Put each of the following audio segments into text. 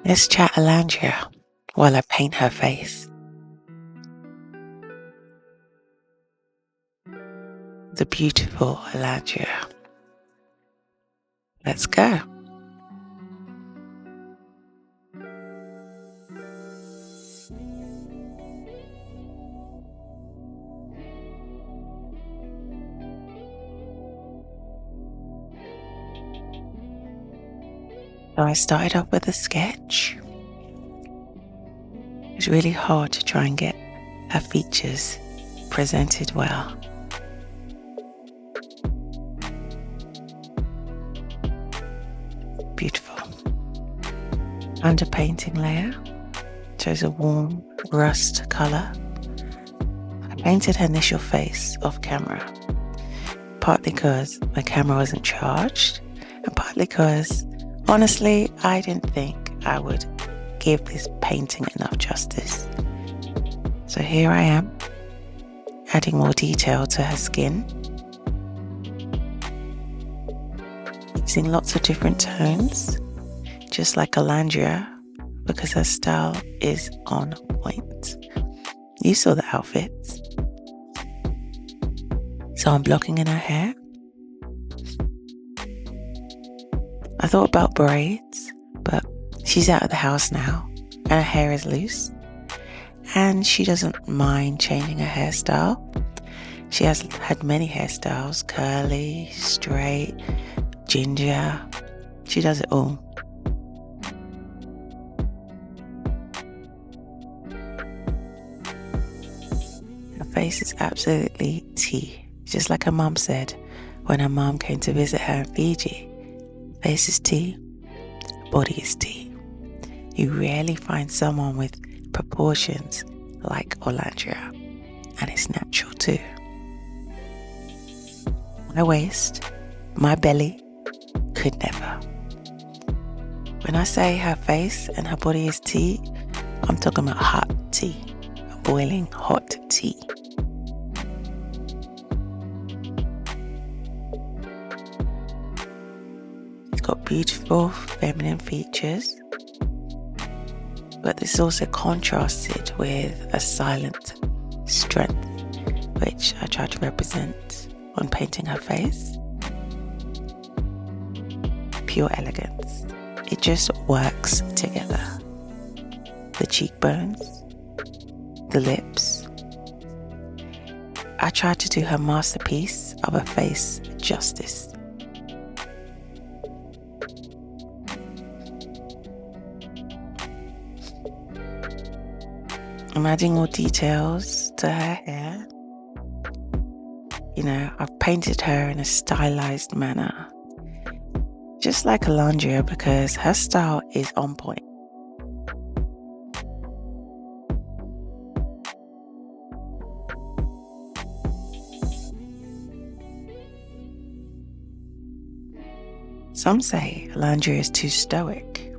Let's chat Olandria while I paint her face. The beautiful Olandria. Let's go. So I started off with a sketch. It was really hard to try and get her features presented well. Beautiful. Underpainting layer chose a warm rust colour. I painted her initial face off camera, partly because my camera wasn't charged, and partly because, honestly, I didn't think I would give this painting enough justice. So here I am, adding more detail to her skin, using lots of different tones, just like Olandria, because her style is on point. You saw the outfits. So I'm blocking in her hair. I thought about braids, but she's out of the house now and her hair is loose. And she doesn't mind changing her hairstyle. She has had many hairstyles, curly, straight, ginger. She does it all. Her face is absolutely tea, just like her mum said when her mum came to visit her in Fiji. Face is tea, body is tea. You rarely find someone with proportions like Olandria, and it's natural too. My waist, my belly, could never. When I say her face and her body is tea, I'm talking about hot tea, boiling hot tea. She's got beautiful feminine features, but this is also contrasted with a silent strength, which I try to represent on painting her face. Pure elegance. It just works together. The cheekbones, the lips. I tried to do her masterpiece of a face justice. I'm adding more details to her hair. I've painted her in a stylized manner, just like Olandria, because her style is on point. Some say Olandria is too stoic.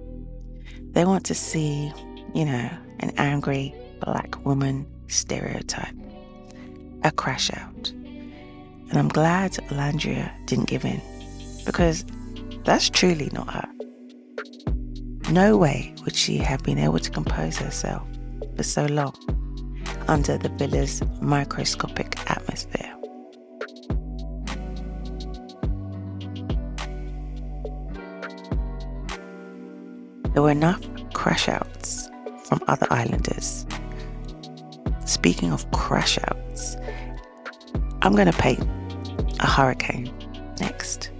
They want to see, an angry black woman stereotype, a crash out. And I'm glad Olandria didn't give in, because that's truly not her. No way would she have been able to compose herself for so long under the villa's microscopic atmosphere. There were enough crash outs from other islanders. Speaking of crash outs, I'm going to paint a hurricane next.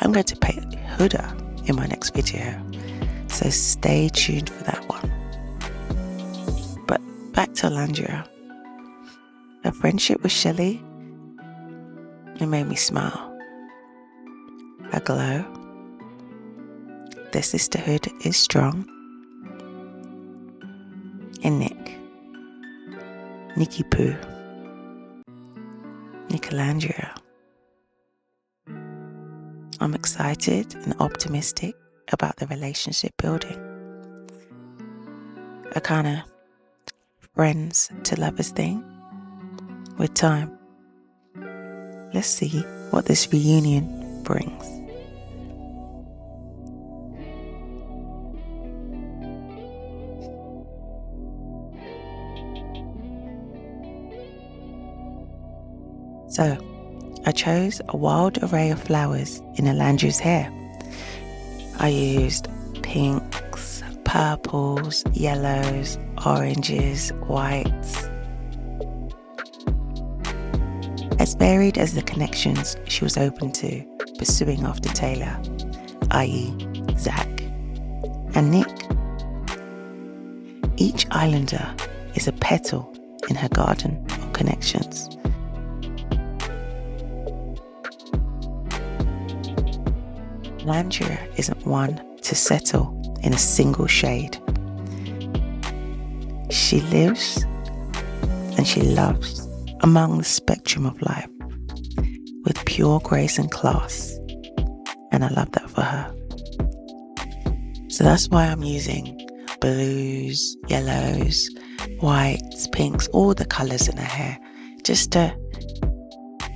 I'm going to paint Huda in my next video, so stay tuned for that one. But back to Olandria. Her friendship with Shelley, it made me smile. Her glow. Their sisterhood is strong. And Nikki Poo, Olandria. I'm excited and optimistic about the relationship building. A kind of friends to lovers thing with time. Let's see what this reunion brings. So I chose a wild array of flowers in Olandria's hair. I used pinks, purples, yellows, oranges, whites. As varied as the connections she was open to pursuing after Taylor, i.e. Zach and Nick. Each islander is a petal in her garden of connections. Olandria isn't one to settle in a single shade. She lives and she loves among the spectrum of life with pure grace and class, and I love that for her. So that's why I'm using blues, yellows, whites, pinks, all the colours in her hair, just to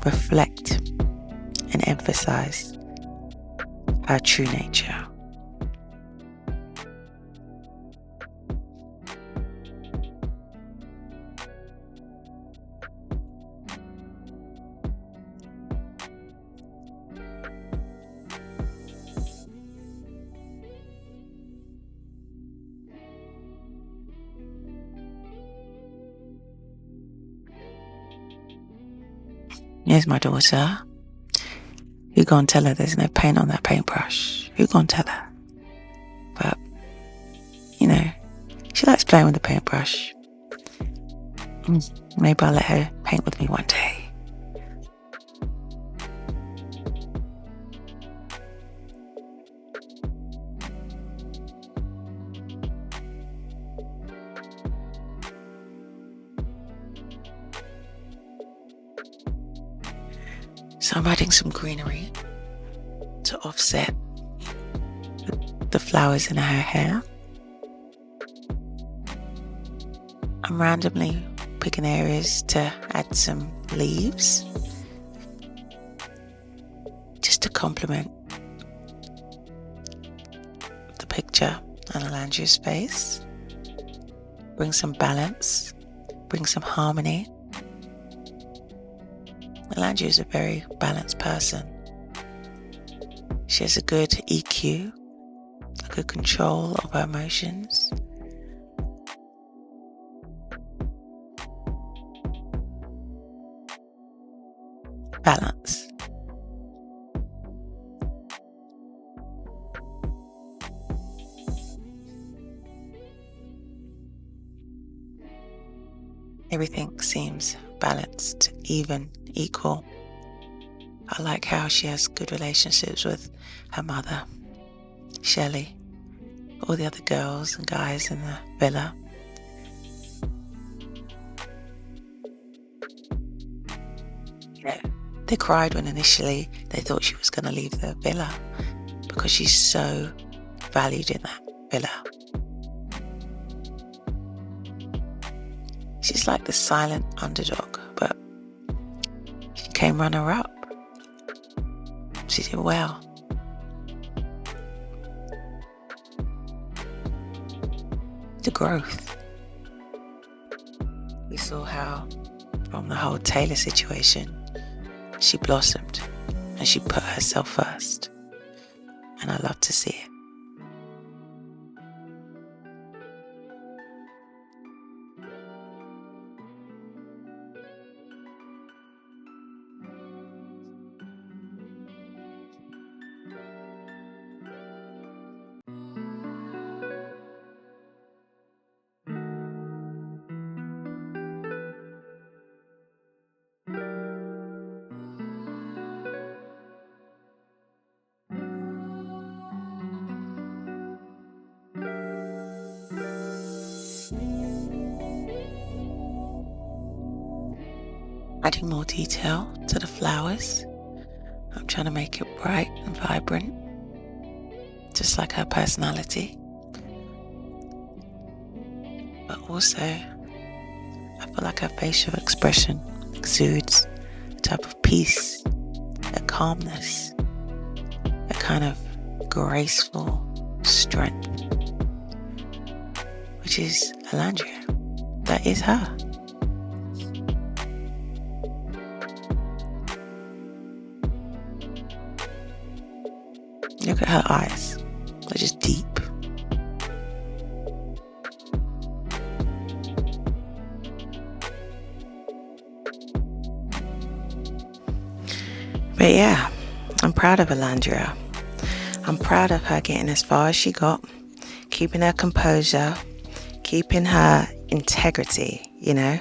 reflect and emphasize her true nature. Here's my daughter. Who gonna tell her there's no paint on that paintbrush? Who gonna tell her? But, she likes playing with the paintbrush. Maybe I'll let her paint with me one day. So I'm adding some greenery to offset the flowers in her hair. I'm randomly picking areas to add some leaves, just to complement the picture and Olandria's face. Bring some balance, bring some harmony. Olandria is a very balanced person. She has a good EQ, a good control of her emotions. Balance. Everything seems balanced, even, equal. I like how she has good relationships with her mother, Shelley, all the other girls and guys in the villa. They cried when initially they thought she was going to leave the villa because she's so valued in that villa. She's like the silent underdog, but she came runner-up. She did well. The growth. We saw how, from the whole Taylor situation, she blossomed and she put herself first. And I love to see it. Adding more detail to the flowers. I'm trying to make it bright and vibrant, just like her personality. But also, I feel like her facial expression exudes a type of peace, a calmness, a kind of graceful strength, which is Olandria. That is her. Look at her eyes. They're just deep. But yeah, I'm proud of Olandria. I'm proud of her getting as far as she got, keeping her composure, keeping her integrity, you know.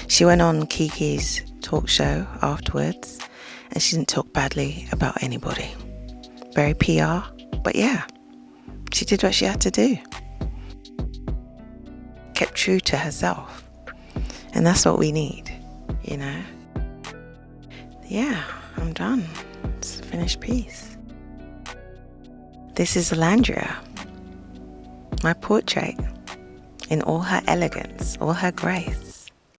She went on Kiki's talk show afterwards and she didn't talk badly about anybody. Very PR, but yeah, she did what she had to do. Kept true to herself. And that's what we need, you know. Yeah, I'm done. It's a finished piece. This is Olandria, my portrait, in all her elegance, all her grace.